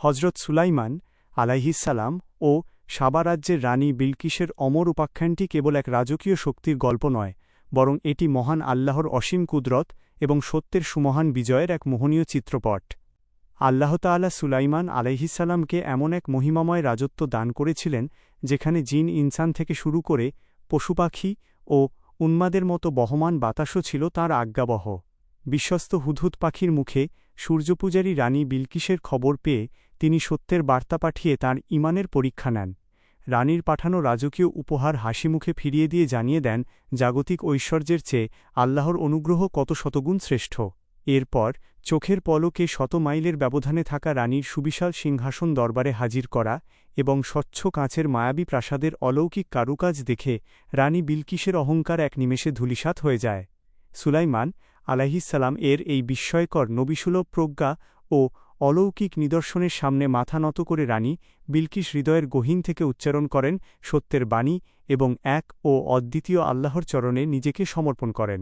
হজরত সুলাইমান আলাইহিসসালাম ও সাবা রাজ্যের রানী বিলকিসের অমর উপাখ্যানটি কেবল এক রাজকীয় শক্তির গল্প নয়, বরং এটি মহান আল্লাহর অসীম কুদরত এবং সত্যের সুমহান বিজয়ের এক মোহনীয় চিত্রপট। আল্লাহ তাআলা সুলাইমান আলাইহিসসালামকে এমন এক মহিমাময় রাজত্ব দান করেছিলেন যেখানে জিন ইনসান থেকে শুরু করে পশুপাখি ও উন্মাদের মতো বহমান বাতাসও ছিল তাঁর আজ্ঞাবহ। বিশ্বস্ত হুদহুদ পাখির মুখে সূর্যপূজারী রানী বিলকিসের খবর পেয়ে তিনি সত্যের বার্তা পাঠিয়ে তাঁর ঈমানের পরীক্ষা নেন। রানীর পাঠানো রাজকীয় উপহার হাসিমুখে ফিরিয়ে দিয়ে জানিয়ে দেন জাগতিক ঐশ্বর্যের চেয়ে আল্লাহর অনুগ্রহ কত শতগুণ শ্রেষ্ঠ। এরপর চোখের পলকে শত মাইলের ব্যবধানে থাকা রানীর সুবিশাল সিংহাসন দরবারে হাজির করা এবং স্বচ্ছ কাঁচের মায়াবী প্রাসাদের অলৌকিক কারুকাজ দেখে রানী বিলকিসের অহংকার এক নিমেষে ধূলিসাৎ হয়ে যায়। সুলাইমান আলাইহিসসালাম এর এই বিস্ময়কর নবিসুলভ প্রজ্ঞা ও অলৌকিক নিদর্শনের সামনে মাথা নত করে রানী বিলকিস হৃদয়ের গহীন থেকে উচ্চারণ করেন সত্যের বাণী এবং এক ও অদ্বিতীয় আল্লাহর চরণে নিজেকে সমর্পণ করেন।